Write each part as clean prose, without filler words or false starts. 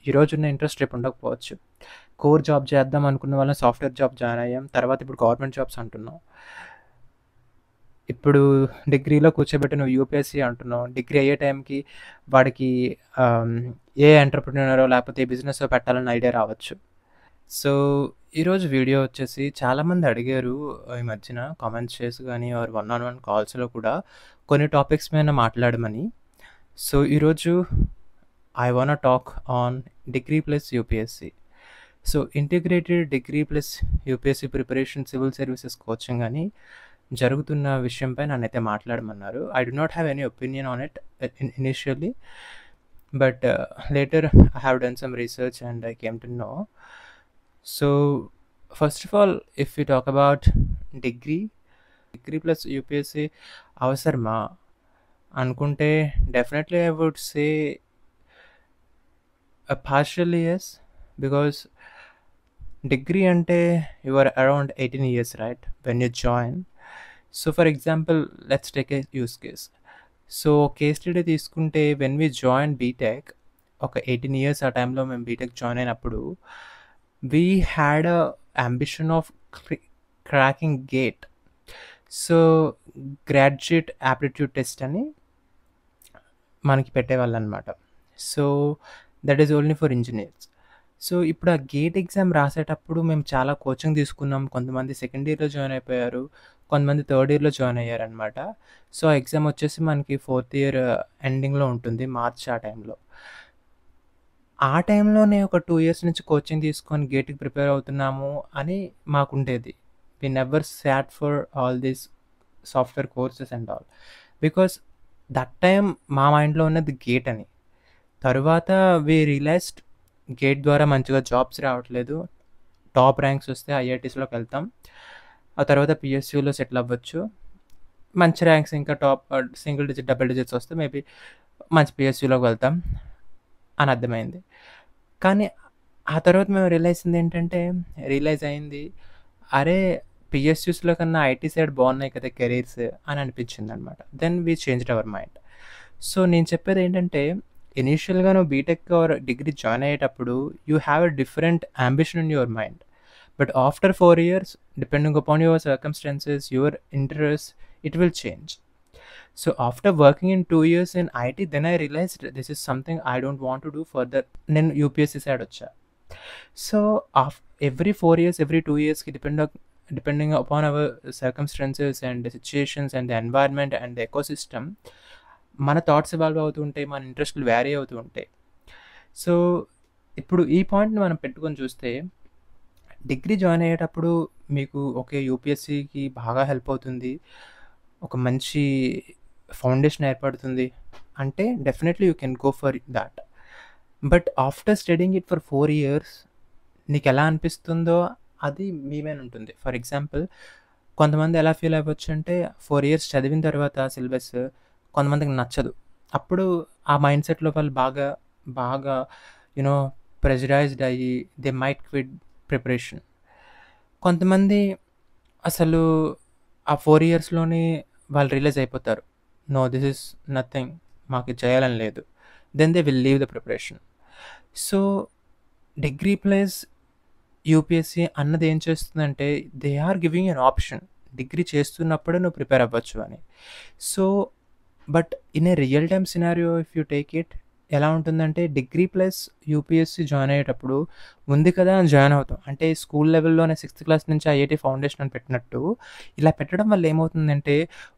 ఈరోజున్న interest రేపు ఉండకపోవచ్చు. Core job చేద్దాం అనుకున్న వాళ్ళం సాఫ్ట్‌వేర్ జాబ్ జాయిన్ అయ్యాం. తర్వాత ఇప్పుడు గవర్నమెంట్ జాబ్స్ అంటున్నాం. ఇప్పుడు డిగ్రీలో కూర్చోబెట్టి నువ్వు యూపీఎస్సీ అంటున్నావు. డిగ్రీ అయ్యే టైంకి వాడికి ఏ ఎంటర్‌ప్రెన్యూరో లేకపోతే ఏ బిజినెసో పెట్టాలన్న ఐడియా రావచ్చు. సో, ఈరోజు వీడియో వచ్చేసి చాలామంది అడిగారు ఈ మధ్యన కామెంట్స్ చేసి గానీ ఆర్ వన్ ఆన్ వన్ కాల్స్‌లో కూడా కొన్ని టాపిక్స్ మీద మాట్లాడమని. సో, ఈరోజు I wanna talk on degree plus UPSC. So, integrated degree plus UPSC preparation civil services coaching అని జరుగుతున్న విషయంపై నన్నైతే మాట్లాడమన్నారు. I do not have any opinion on it initially. But later I have done some research and I came to know. So first of all, if we talk about degree plus UPSC అవసరమా అనుకుంటే definitely I would say partially yes, because degree అంటే you are around 18 years, right, when you join. So for example, let's take a use case. So case study తీసుకుంటే when we join BTech, ఒక 18 years ఆ టైంలో మేము BTech join అయినప్పుడు we had a ambition of cracking gate. So graduate aptitude test అని మనకి పెట్టేవాళ్ళు అనమాట. So that is only for engineers. So ఇప్పుడు ఆ గేట్ ఎగ్జామ్ రాసేటప్పుడు మేము చాలా కోచింగ్ తీసుకున్నాం. కొంతమంది సెకండ్ ఇయర్లో జాయిన్ అయిపోయారు, కొంతమంది థర్డ్ ఇయర్లో జాయిన్ అయ్యారనమాట. సో ఆ ఎగ్జామ్ వచ్చేసి మనకి 4th year ఎండింగ్లో ఉంటుంది, మార్చ్ ఆ టైంలో. ఆ టైంలోనే ఒక 2 years నుంచి కోచింగ్ తీసుకొని గేట్కి ప్రిపేర్ అవుతున్నాము అని మాకుండేది. We never sat for all these software courses and all, because that time మా మైండ్లో ఉన్నది గేట్ అని. తరువాత వి రియలైజ్డ్ గేట్ ద్వారా మంచిగా జాబ్స్ రావట్లేదు, టాప్ ర్యాంక్స్ వస్తే ఐఐటీస్లోకి వెళ్తాం, ఆ తర్వాత పిఎస్యూలో సెటిల్ అవ్వచ్చు, మంచి ర్యాంక్స్ ఇంకా top single digit double digits వస్తే మేబీ మంచి పిఎస్యూలోకి వెళ్తాం అని అర్థమైంది. కానీ ఆ తర్వాత మేము రియలైజ్ అయింది అరే పిఎస్యూస్లో కన్నా ఐటీ సైడ్ బాగున్నాయి కదా కెరీర్స్ అని అనిపించింది అనమాట. Then we changed our mind. So నేను చెప్పేది ఏంటంటే, ఇనీషియల్గా నువ్వు బీటెక్ ఆర్ డిగ్రీ జాయిన్ అయ్యేటప్పుడు you have a different ambition in your mind. But after 4 years, depending upon your circumstances, your interests, it will change. So after working in 2 years in IT, then I realized this is something I don't want to do further. Then UPSC side వచ్చా. So every 4 years, every 2 years, depending upon our circumstances and the situations and the environment and the ecosystem, మన thoughts evolve అవుతూ ఉంటాయి, మన ఇంట్రెస్ట్లు vary అవుతూ ఉంటాయి. So ఇప్పుడు ఈ పాయింట్ని మనం పెట్టుకొని చూస్తే, డిగ్రీ జాయిన్ అయ్యేటప్పుడు మీకు ఓకే యూపీఎస్సీకి బాగా హెల్ప్ అవుతుంది, ఒక మంచి ఫౌండేషన్ ఏర్పడుతుంది అంటే definitely you can go for that. But after studying it for 4 years నీకు ఎలా అనిపిస్తుందో అది మీ మీద ఉంటుంది. ఫర్ ఎగ్జాంపుల్, కొంతమంది ఎలా ఫీల్ అవ్వచ్చు అంటే 4 years చదివిన తర్వాత సిలబస్ కొంతమందికి నచ్చదు. అప్పుడు ఆ మైండ్ సెట్లో వాళ్ళు బాగా యూనో ప్రెజరైజ్డ్ అయ్యి దే మైట్ క్విట్ ప్రిపరేషన్. కొంతమంది అసలు ఆ 4 yearsలోనే వాళ్ళు రియలైజ్ అయిపోతారు, నో దిస్ ఇస్ నథింగ్, మాకు చేయాలని లేదు. Then they will leave the preparation. So degree plus UPSC అన్నది ఏం చేస్తుందంటే, they are giving an option, degree చేస్తున్నప్పుడే నువ్వు ప్రిపేర్ అవ్వచ్చు అని. So but in a real time scenario if you take it, ఎలా ఉంటుందంటే డిగ్రీ ప్లస్ యూపీఎస్సీ జాయిన్ అయ్యేటప్పుడు ఉంది కదా అని జాయిన్ అవుతాం. అంటే స్కూల్ లెవెల్లోనే 6th class నుంచి ఐఐటీ ఫౌండేషన్ అని పెట్టినట్టు ఇలా పెట్టడం వల్ల ఏమవుతుందంటే,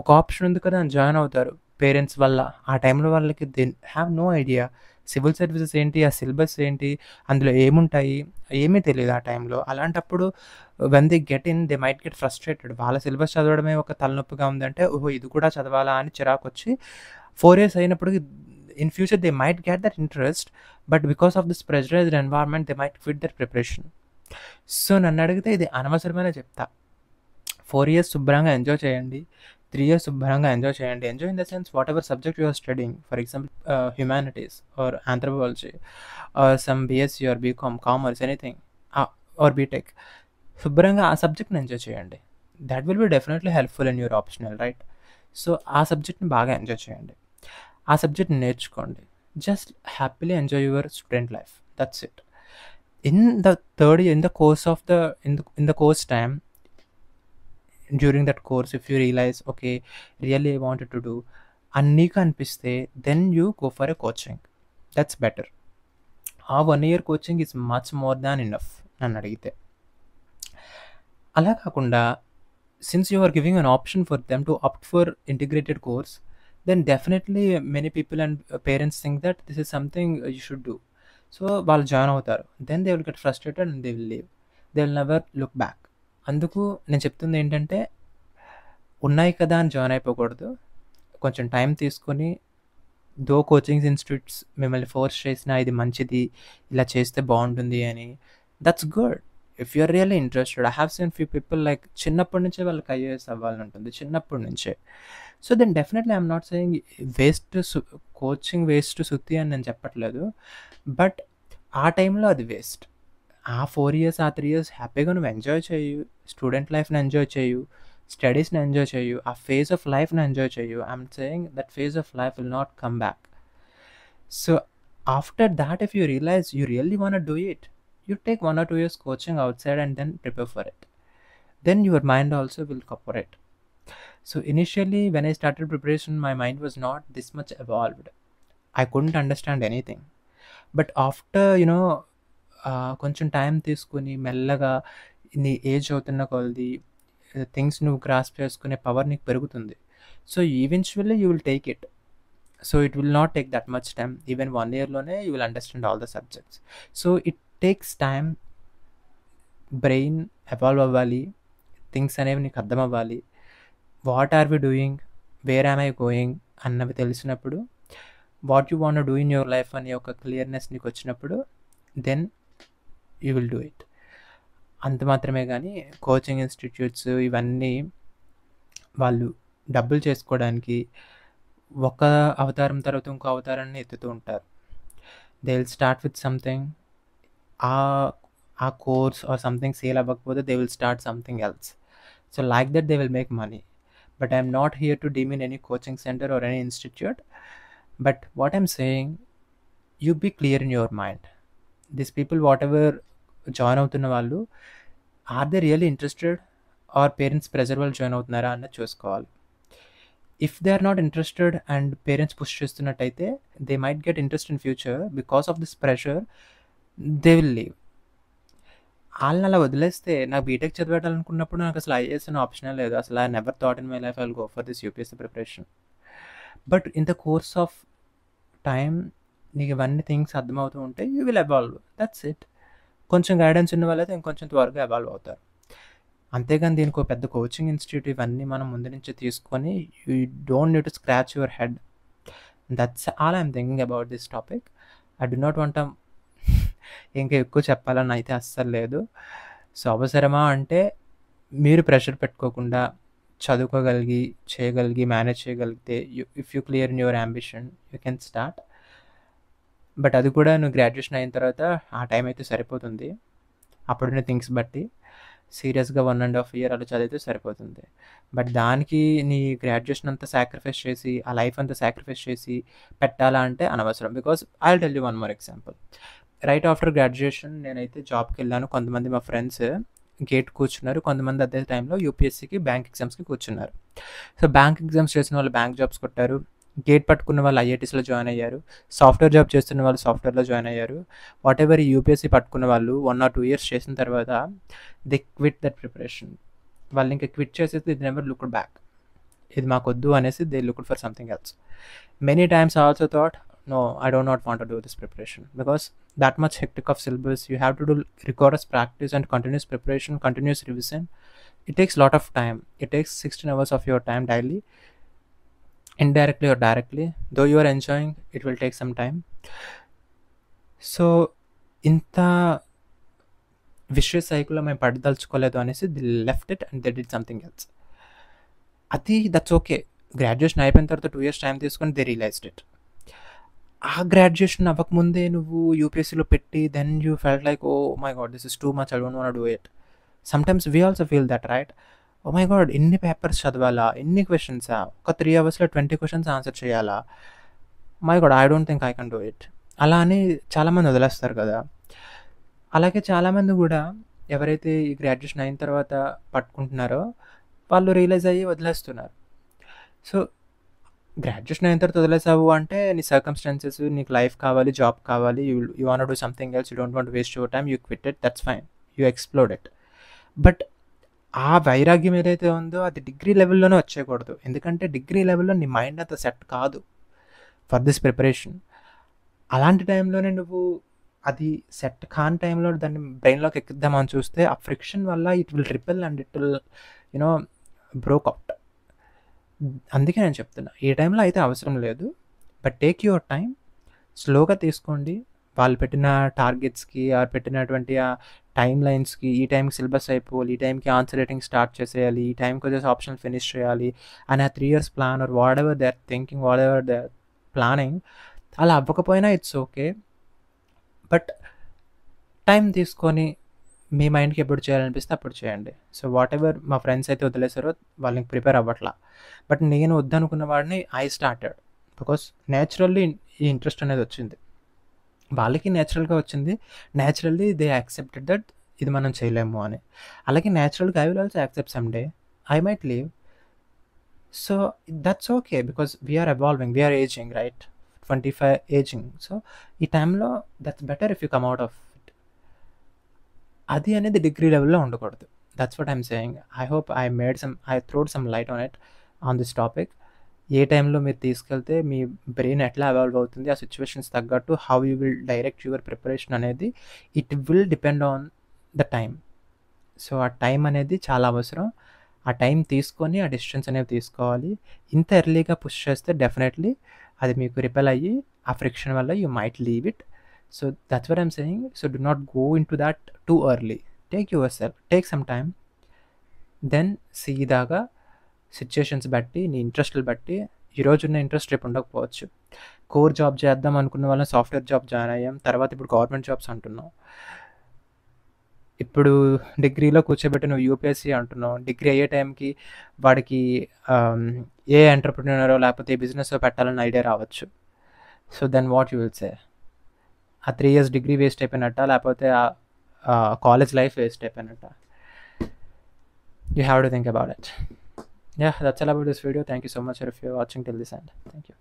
ఒక ఆప్షన్ ఉంది కదా అని జాయిన్ అవుతారు పేరెంట్స్ వల్ల. ఆ టైంలో వాళ్ళకి they have no idea civil services ఏంటి, ఆ సిలబస్ ఏంటి, అందులో ఏముంటాయి, ఏమీ తెలియదు ఆ టైంలో. అలాంటప్పుడు when they get in they might get frustrated. వాళ్ళ సిలబస్ చదవడమే ఒక తలనొప్పిగా ఉందంటే, ఓహో ఇది కూడా చదవాలా అని చిరాకు వచ్చి 4 years అయినప్పటికీ in future they might get that interest, but because of this pressurized environment they might quit their preparation. So నన్ను అడిగితే ఇది అనవసరమనే చెప్తా. 4 years శుభ్రంగా ఎంజాయ్ చేయండి, 3 years శుభ్రంగా ఎంజాయ్ చేయండి. Enjoy in the sense whatever subject you are studying, for example humanities or anthropology or some BSc or BCom commerce anything or BTech, శుభ్రంగా ఆ సబ్జెక్ట్ని ఎంజాయ్ చేయండి. That will be definitely helpful in your optional, right? So ఆ సబ్జెక్ట్ని బాగా enjoy చేయండి, ఆ సబ్జెక్ట్ని నేర్చుకోండి. Just happily enjoy your student life. That's it. In the third year, in the course of the in the course time, during that course, if you realize, okay, really I wanted to do and నీకు అనిపిస్తే, then you go for a coaching. That's better. ఆ 1 year coaching is much more than enough నన్ను అడిగితే. అలా కాకుండా since you are giving an option for them to opt for integrated course, then definitely many people and parents think that this is something you should do. So వాళ్ళు join అవుతారు, then they will get frustrated and they will leave. They will never look back. అందుకు నేను చెప్తుంది ఏంటంటే, ఉన్నాయి కదా అని join అయిపోకూడదు. కొంచెం టైం తీసుకొని, దో కోచింగ్ ఇన్స్టిట్యూట్స్ మిమ్మల్ని ఫోర్స్ చేసినా ఇది మంచిది, ఇలా చేస్తే బాగుంటుంది అని, that's good. If you're really interested. I have seen few people like చిన్నప్పటి నుంచే వాళ్ళకి ఐఏఎస్ అవ్వాలని ఉంటుంది, చిన్నప్పటి నుంచే. So then definitely I'm not saying waste coaching waste సుత్తి అని నేను చెప్పట్లేదు, బట్ ఆ టైంలో అది వేస్ట్. ఆ 4 years, ఆ 3 years హ్యాపీగా నువ్వు ఎంజాయ్ చేయు, స్టూడెంట్ లైఫ్ని ఎంజాయ్ చేయు, స్టడీస్ని ఎంజాయ్ చేయు, ఆ ఫేజ్ ఆఫ్ లైఫ్ని ఎంజాయ్ చేయు. I'm saying that phase of life will not come back. So after that, if you realise you really want do it, you take 1 or 2 years coaching outside and then prepare for it. Then your mind also will cooperate. So initially when I started preparation, my mind was not this much evolved. I couldn't understand anything. But after కొంచెం time తీసుకుని మెల్లగా నీ age అవుతున్న కొలది things నువ్వు grasp చేసుకునే power నీకు పెరుగుతుంది. So eventually you will take it. So it will not take that much time. Even 1 yearలోనే you will understand all the subjects. So it takes time. Brain evolve అవ్వాలి, things అనేవి నీకు అర్థం అవ్వాలి. What are we doing, where am I going అన్నవి తెలిసినప్పుడు, what you want do in your life అనే ఒక క్లియర్నెస్ నీకు వచ్చినప్పుడు, then you will do it. అంత మాత్రమే. కానీ కోచింగ్ ఇన్స్టిట్యూట్స్ ఇవన్నీ వాళ్ళు డబ్బులు చేసుకోవడానికి ఒక అవతారం తర్వాత ఇంకో అవతారాన్ని ఎత్తుతూ ఉంటారు. They will start with something, ఆ కోర్స్ ఆర్ సంథింగ్ సేల్ అవ్వకపోతే they will start something else. So like that they will make money. But I'm not here to deem in any coaching centre or any institute. But what I'm saying, you be clear in your mind. This people whatever join అవుతున్న వాళ్ళు, or they really interested or parents pressure వాళ్ళు join అవుతున్నారా అన్నది చూసుకోవాలి. If they are not interested and parents push చేస్తున్నట్టయితే, they might get interest in future. Because of this pressure they will leave. వాళ్ళని అలా వదిలేస్తే, నాకు బీటెక్ చదివేయాలనుకున్నప్పుడు నాకు అసలు ఐఏఎస్ అనే ఆప్షనే లేదు. అసలు I never thought in my life I will go for this UPSC preparation. But in the course of time నీకు ఇవన్నీ థింగ్స్ అర్థమవుతూ ఉంటే you will evolve. That's it. కొంచెం గైడెన్స్ ఉన్న వాళ్ళైతే ఇంకొంచెం త్వరగా ఎవాల్వ్ అవుతారు. అంతేగాని దీనికి ఒక పెద్ద కోచింగ్ ఇన్స్టిట్యూట్ ఇవన్నీ మనం ముందు నుంచి తీసుకొని, you don't need to scratch your head. That's all I'm thinking about this topic. I do not want ఇంకా ఎక్కువ చెప్పాలని అయితే అస్సలు లేదు. సో అవసరమా అంటే, మీరు ప్రెషర్ పెట్టుకోకుండా చదువుకోగలిగి చేయగలిగి మేనేజ్ చేయగలిగితే, if you clear in your ambition you can start. But అది కూడా నువ్వు గ్రాడ్యుయేషన్ అయిన తర్వాత ఆ టైం అయితే సరిపోతుంది. అప్పుడున్న థింగ్స్ బట్టి సీరియస్గా 1.5 year అలా చదివితే సరిపోతుంది. బట్ దానికి నీ గ్రాడ్యుయేషన్ అంతా సాక్రిఫైస్ చేసి, ఆ లైఫ్ అంతా సాక్రిఫైస్ చేసి పెట్టాలా అంటే అనవసరం. Because I will tell you one more example. Right after graduation నేనైతే జాబ్కి వెళ్ళాను. కొంతమంది మా ఫ్రెండ్స్ గేట్ కూర్చున్నారు, కొంతమంది అదే టైంలో యూపీఎస్సీకి బ్యాంక్ ఎగ్జామ్స్కి కూర్చున్నారు. సో బ్యాంక్ ఎగ్జామ్స్ చేసిన వాళ్ళు బ్యాంక్ జాబ్స్ కొట్టారు, గేట్ పట్టుకున్న వాళ్ళు ఐఐటీస్లో జాయిన్ అయ్యారు, సాఫ్ట్వేర్ జాబ్ చేస్తున్న వాళ్ళు సాఫ్ట్వేర్లో జాయిన్ అయ్యారు. వాట్ ఎవర్ ఈ యూపీఎస్సీ పట్టుకున్న వాళ్ళు 1 or 2 years చేసిన తర్వాత దే క్విట్ దట్ ప్రిపరేషన్. వాళ్ళు ఇంకా క్విట్ చేసేసి దే నెవర్ లుక్డ్ బ్యాక్. ఇది మాకొద్దు అనేసి they looked for something else. Many times I also thought, no, I do not want to do this preparation, because that much hectic of syllabus, you have to do rigorous practice and continuous preparation, continuous revision. It takes a lot of time. It takes 16 hours of your time daily, indirectly or directly. Though you are enjoying, it will take some time. So ఇంత విషయ సైకిల్లో మేము పడదలుచుకోలేదు అనేసి they left it and they did something else. అది that's okay. Graduation అయిపోయిన తర్వాత 2 years time తీసుకొని దే రియలైజ్డ్ ఇట్. ఆ గ్రాడ్యుయేషన్ అవ్వకముందే నువ్వు యూపీఎస్సీలో పెట్టి, then you felt like, oh my God this is too much, I don't want do it. Sometimes we also feel that, right? Oh my God, ఎన్ని papers చదవాలా, ఎన్ని క్వశ్చన్సా, ఒక 3 hours 20 questions ఆన్సర్ చేయాలా, my God I don't think I can do it. అలా అని చాలామంది వదిలేస్తారు కదా! అలాగే చాలామంది గూడా ఎవరైతే ఈ గ్రాడ్యుయేషన్ అయిన తర్వాత పట్టుకుంటున్నారో వాళ్ళు రియలైజ్ అయ్యి వదిలేస్తున్నారు. సో, గ్రాడ్యుయేషన్ అయిన తర్వాత వదిలేసావు అంటే నీ సర్కమ్‌స్టాన్సెస్, నీకు లైఫ్ కావాలి, జాబ్ కావాలి, you want to do something else, you don't want to waste your time, you quit it, that's fine. You explored it. But ఆ వైరాగ్యం ఏదైతే ఉందో అది డిగ్రీ లెవెల్‌లోనే వచ్చేయకూడదు. ఎందుకంటే డిగ్రీ లెవెల్‌లో నీ మైండ్ అంత సెట్ కాదు ఫర్ దిస్ ప్రిపరేషన్. అలాంటి టైంలోనే నువ్వు అది సెట్ కాని టైంలో దాన్ని బ్రెయిన్‌లోకి ఎక్కిద్దామని చూస్తే ఆ ఫ్రిక్షన్ వల్ల it will repel and it will you know broke out. అందుకే నేను చెప్తున్నా. ఈ టైంలో అయితే అవసరం లేదు. But take your time. స్లోగా తీసుకోండి. వాళ్ళు పెట్టిన టార్గెట్స్‌కి ఆర్ పెట్టినటువంటి ఆ టైమ్ లైన్స్‌కి ఈ టైంకి సిలబస్ అయిపోవాలి, ఈ టైంకి ఆన్సర్ రైటింగ్ స్టార్ట్ చేసేయాలి, ఈ టైంకి వచ్చేసి ఆప్షనల్ ఫినిష్ చేయాలి అని ఆ 3 years plan or whatever they are thinking, whatever they are planning అలా అవ్వకపోయినా ఇట్స్ ఓకే. బట్ టైం తీసుకొని మీ మైండ్‌కి ఎప్పుడు చేయాలనిపిస్తే అప్పుడు చేయండి. సో, వాటెవర్ మా ఫ్రెండ్స్ అయితే వదిలేసారో వాళ్ళకి ప్రిపేర్ అవ్వట్లా. బట్ నేను వద్దనుకున్న వాడిని ఐ స్టార్టెడ్. బికాస్ నేచురల్లీ ఈ ఇంట్రెస్ట్ అనేది వచ్చింది. వాళ్ళకి నేచురల్‌గా వచ్చింది. నేచురల్లీ దే యాక్సెప్టెడ్ దట్ ఇది మనం చేయలేము అని. అలాగే నేచురల్‌గా I will also accept some day. I might leave. So, that's okay because we are evolving. We are ageing right? 25 ageing. So, ఈ టైంలో that's better if you come out of it. అది అనేది డిగ్రీ లెవెల్‌లో ఉండకూడదు. That's what I'm saying. I hope I throwed some light on it on this topic. ఏ టైంలో మీరు తీసుకెళ్తే మీ బ్రెయిన్ ఎట్లా ఎవాల్వ్ అవుతుంది, ఆ సిచ్యువేషన్స్ తగ్గట్టు how you will direct your preparation అనేది it will depend on the time. So, ఆ టైం అనేది చాలా అవసరం. ఆ టైం తీసుకొని ఆ డెసిషన్స్ అనేవి తీసుకోవాలి. ఇంత ఎర్లీగా పుష్ చేస్తే డెఫినెట్‌లీ అది మీకు రిపెల్ అయ్యి ఆ ఫ్రిక్షన్ వల్ల you might leave it. So, that's what I'm saying. So, do not go into that too early. Take yourself. Take some time. Then సీదాగా సిచ్యుయేషన్స్ బట్టి, నీ ఇంట్రెస్ట్‌లు బట్టి ఈరోజున్న ఇంట్రెస్ట్ రేపు ఉండకపోవచ్చు. కోర్ జాబ్ చేద్దాం అనుకున్న వాళ్ళం సాఫ్ట్‌వేర్ జాబ్ జాయిన్ అయ్యాం. తర్వాత ఇప్పుడు గవర్నమెంట్ జాబ్స్ అంటున్నాం. ఇప్పుడు డిగ్రీలో కూర్చోబెట్టి నువ్వు యూపీఎస్సీ అంటున్నావు. డిగ్రీ అయ్యే టైంకి వాడికి ఆహ్, ఏ ఎంటర్‌ప్రెన్యూరో లేకపోతే ఏ బిజినెసో పెట్టాలని ఐడియా రావచ్చు. So, then what you will say? ఆ 3 ఇయర్స్ డిగ్రీ వేస్ట్ అయిపోయినట్టా? లేకపోతే కాలేజ్ లైఫ్ వేస్ట్ అయిపోయినట్టా? You have to think about it. Yeah, that's all about this video. Thank you so much if you're watching till this end. Thank you.